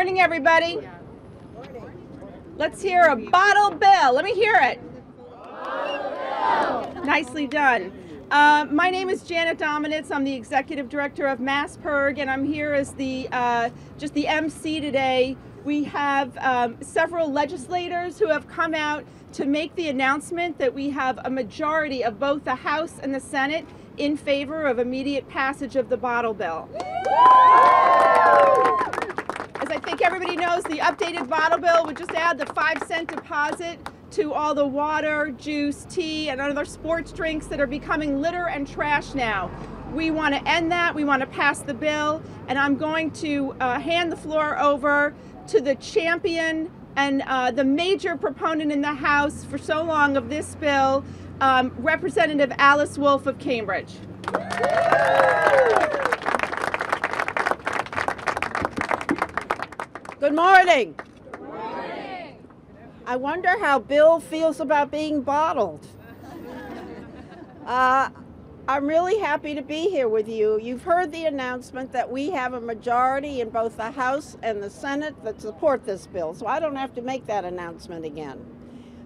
morning, everybody. Let's hear a bottle bill. Let me hear it. Bottle bill. Nicely done. My name is Janet Dominitz. I'm the Executive Director of MassPIRG, and I'm here as just the MC today. We have several legislators who have come out to make the announcement that we have a majority of both the House and the Senate in favor of immediate passage of the bottle bill. As I think everybody knows, the updated bottle bill would just add the 5-cent deposit to all the water, juice, tea, and other sports drinks that are becoming litter and trash now. We want to end that. We want to pass the bill, and I'm going to hand the floor over to the champion and the major proponent in the House for so long of this bill, Representative Alice Wolf of Cambridge. Good morning. Good morning. I wonder how Bill feels about being bottled. I'm really happy to be here with you. You've heard the announcement that we have a majority in both the House and the Senate that support this bill, so I don't have to make that announcement again.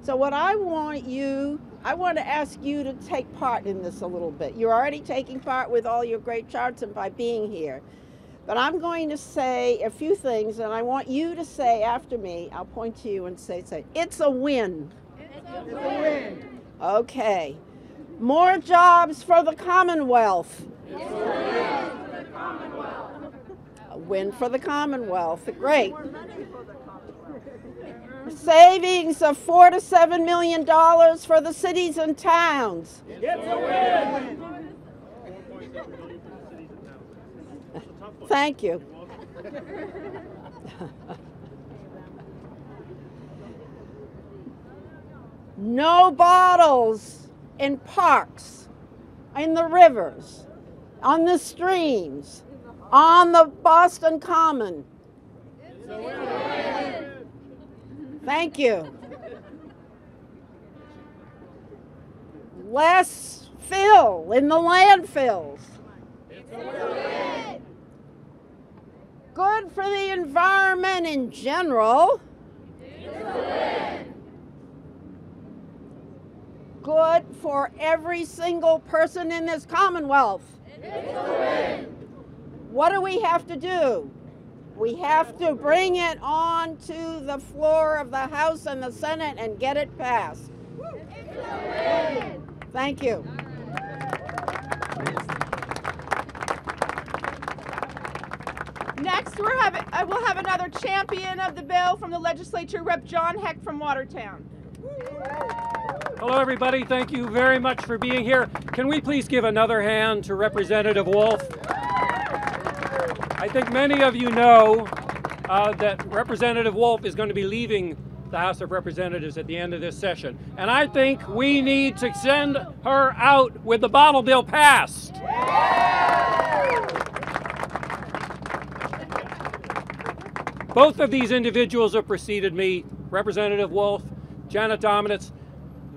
So what I want to ask you to take part in this a little bit. You're already taking part with all your great charts and by being here. But I'm going to say a few things, and I want you to say after me, I'll point to you and say, it's a win. It's a win. Okay. More jobs for the Commonwealth. It's a win for the Commonwealth. A win for the Commonwealth. Great. Savings of $4 to $7 million for the cities and towns. It's a win. Thank you. No bottles in parks, in the rivers, on the streams, on the Boston Common. Thank you. Less fill in the landfills. Good for the environment in general. Good for every single person in this Commonwealth. What do we have to do? We have to bring it on to the floor of the House and the Senate and get it passed. Thank you. Next, we'll have another champion of the bill from the legislature, Rep. John Heck from Watertown. Hello, everybody. Thank you very much for being here. Can we please give another hand to Representative Wolf? I think many of you know that Representative Wolf is going to be leaving the House of Representatives at the end of this session. And I think we need to send her out with the bottle bill passed. Both of these individuals have preceded me, Representative Wolf, Janet Dominitz.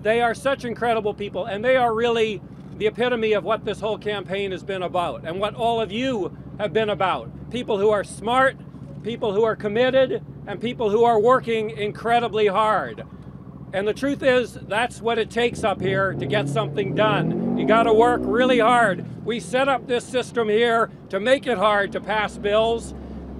They are such incredible people, and they are really the epitome of what this whole campaign has been about and what all of you have been about. People who are smart, people who are committed, and people who are working incredibly hard. And the truth is, that's what it takes up here to get something done. You gotta work really hard. We set up this system here to make it hard to pass bills.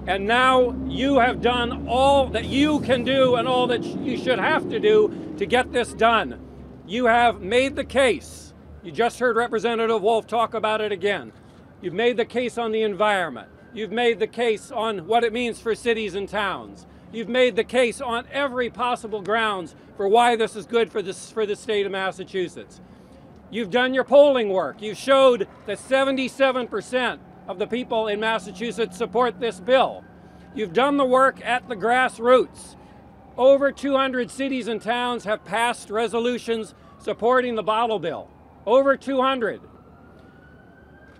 And now you have done all that you can do and all that you should have to do to get this done. You have made the case. You just heard Representative Wolf talk about it again. You've made the case on the environment. You've made the case on what it means for cities and towns. You've made the case on every possible grounds for why this is good for the state of Massachusetts. You've done your polling work. You've showed that 77% of the people in Massachusetts support this bill. You've done the work at the grassroots. Over 200 cities and towns have passed resolutions supporting the bottle bill. Over 200.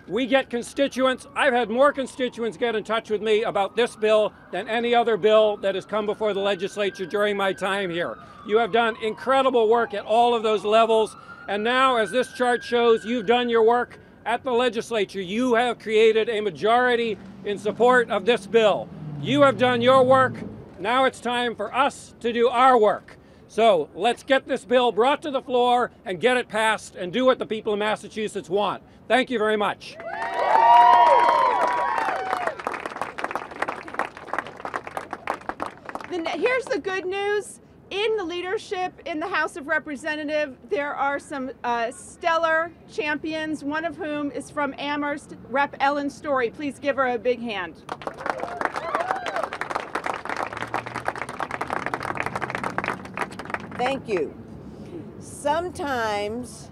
We get constituents. I've had more constituents get in touch with me about this bill than any other bill that has come before the legislature during my time here. You have done incredible work at all of those levels. And now, as this chart shows, you've done your work at the legislature. You have created a majority in support of this bill. You have done your work. Now it's time for us to do our work. So let's get this bill brought to the floor and get it passed and do what the people of Massachusetts want. Thank you very much. Here's the good news. In the leadership in the House of Representatives, there are some stellar champions, one of whom is from Amherst, Rep. Ellen Story. Please give her a big hand. Thank you. Sometimes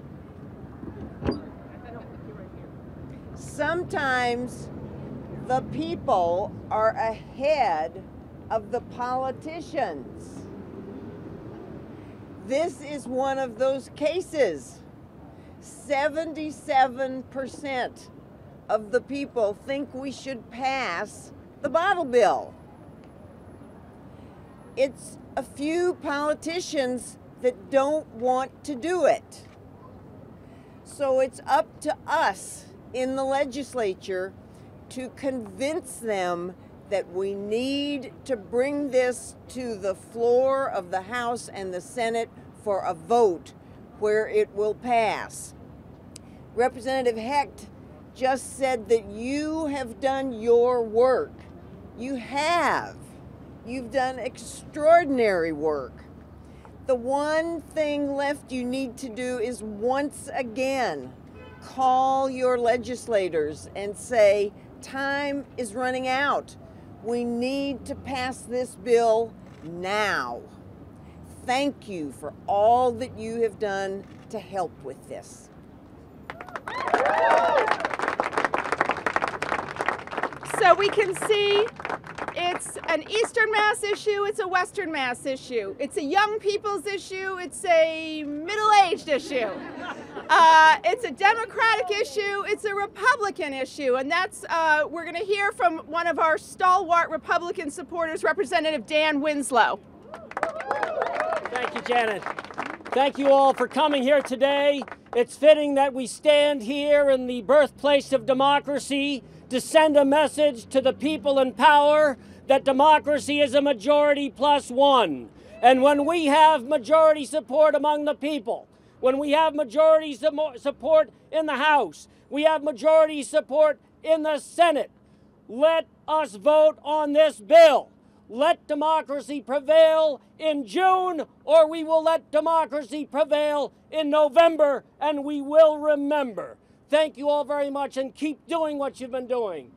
the people are ahead of the politicians. This is one of those cases. 77% of the people think we should pass the bottle bill. It's a few politicians that don't want to do it. So it's up to us in the legislature to convince them that we need to bring this to the floor of the House and the Senate for a vote where it will pass. Representative Hecht just said that you have done your work. You have. You've done extraordinary work. The one thing left you need to do is once again call your legislators and say, time is running out. We need to pass this bill now. Thank you for all that you have done to help with this. So we can see it's an Eastern Mass issue, it's a Western Mass issue. It's a young people's issue, it's a middle-aged issue. It's a Democratic issue, it's a Republican issue, and that's, we're gonna hear from one of our stalwart Republican supporters, Representative Dan Winslow. Thank you, Janet. Thank you all for coming here today. It's fitting that we stand here in the birthplace of democracy to send a message to the people in power that democracy is a majority plus one. And when we have majority support among the people, when we have majority support in the House, we have majority support in the Senate, let us vote on this bill. Let democracy prevail in June, or we will let democracy prevail in November, and we will remember. Thank you all very much, and keep doing what you've been doing.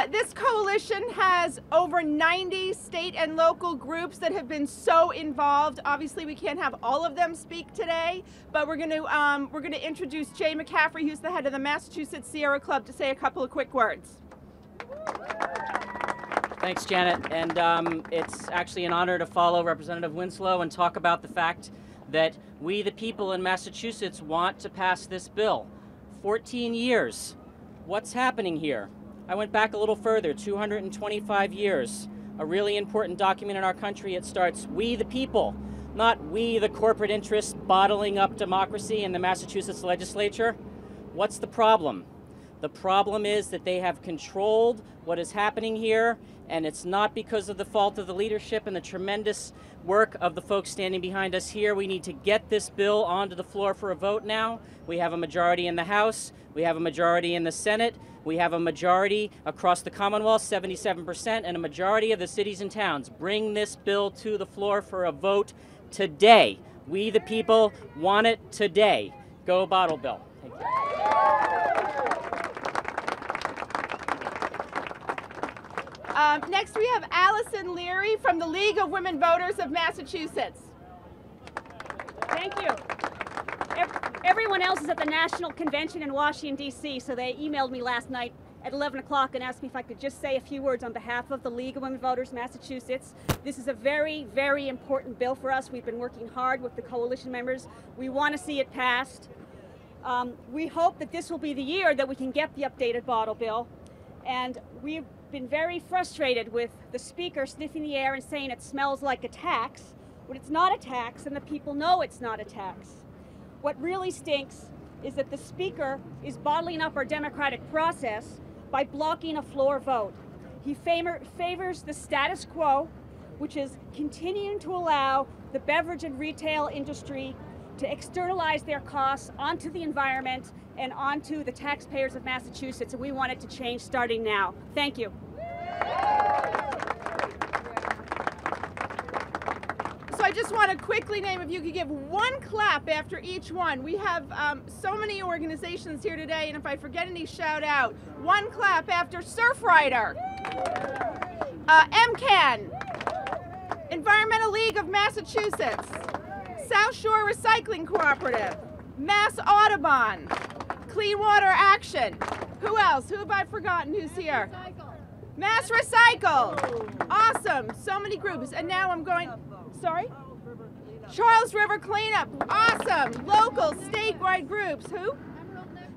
This coalition has over 90 state and local groups that have been so involved. Obviously, we can't have all of them speak today, but we're going to introduce Jay McCaffrey, who's the head of the Massachusetts Sierra Club, to say a couple of quick words. Thanks, Janet. And it's actually an honor to follow Representative Winslow and talk about the fact that we, the people in Massachusetts, want to pass this bill. 14 years. What's happening here? I went back a little further, 225 years. A really important document in our country. It starts, we the people, not we the corporate interests bottling up democracy in the Massachusetts legislature. What's the problem? The problem is that they have controlled what is happening here, and it's not because of the fault of the leadership and the tremendous work of the folks standing behind us here. We need to get this bill onto the floor for a vote now. We have a majority in the House. We have a majority in the Senate. We have a majority across the Commonwealth, 77%, and a majority of the cities and towns. Bring this bill to the floor for a vote today. We, the people, want it today. Go bottle bill. Thank you. Next, we have Allison Leary from the League of Women Voters of Massachusetts. Thank you. Everyone else is at the National Convention in Washington, D.C., so they emailed me last night at 11 o'clock and asked me if I could just say a few words on behalf of the League of Women Voters Massachusetts. This is a very, very important bill for us. We've been working hard with the coalition members. We want to see it passed. We hope that this will be the year that we can get the updated bottle bill. And we've been very frustrated with the speaker sniffing the air and saying it smells like a tax, when it's not a tax and the people know it's not a tax. What really stinks is that the Speaker is bottling up our democratic process by blocking a floor vote. He favors the status quo, which is continuing to allow the beverage and retail industry to externalize their costs onto the environment and onto the taxpayers of Massachusetts, and we want it to change starting now. Thank you. So I just want to quickly name, if you could give one clap after each one. We have so many organizations here today, and if I forget any, shout out. One clap after Surfrider, MCAN, Environmental League of Massachusetts, South Shore Recycling Cooperative, Mass Audubon, Clean Water Action. Who else? Who have I forgotten who's here? Mass Recycle. Awesome. So many groups. And now I'm going, sorry? Charles River Cleanup. Awesome. Local, statewide groups. Who?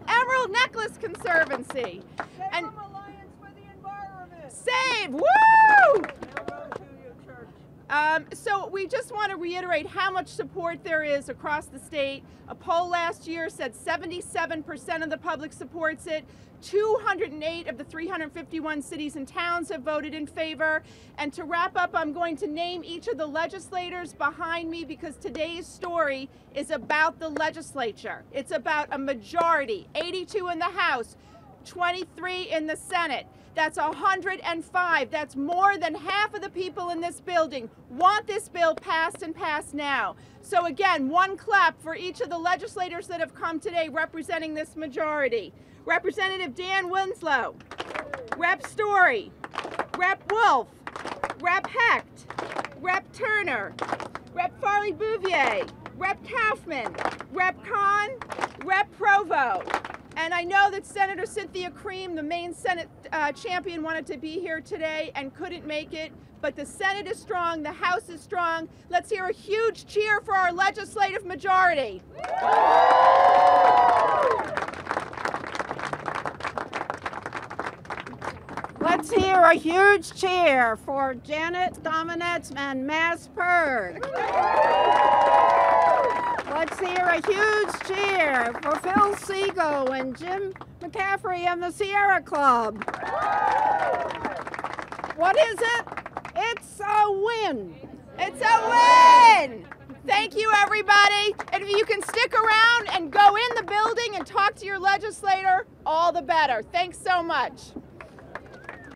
Emerald Necklace Conservancy. And Alliance for the Environment. Save. Woo! So we just want to reiterate how much support there is across the state. A poll last year said 77% of the public supports it. 208 of the 351 cities and towns have voted in favor. And to wrap up, I'm going to name each of the legislators behind me because today's story is about the legislature. It's about a majority, 82 in the House, 23 in the Senate. That's 105. That's more than half of the people in this building want this bill passed and passed now. So again, one clap for each of the legislators that have come today representing this majority. Representative Dan Winslow, Rep. Story, Rep. Wolf, Rep. Hecht, Rep. Turner, Rep. Farley Bouvier, Rep. Kaufman, Rep. Kahn, Rep. Provo. And I know that Senator Cynthia Cream, the Maine Senate champion, wanted to be here today and couldn't make it. But the Senate is strong, the House is strong. Let's hear a huge cheer for our legislative majority. Let's hear a huge cheer for Janet Dominitz and Mass Purg. Let's hear a huge cheer for Phil Segal and Jim McCaffrey and the Sierra Club. What is it? It's a win. It's a win! Thank you, everybody. And if you can stick around and go in the building and talk to your legislator, all the better. Thanks so much.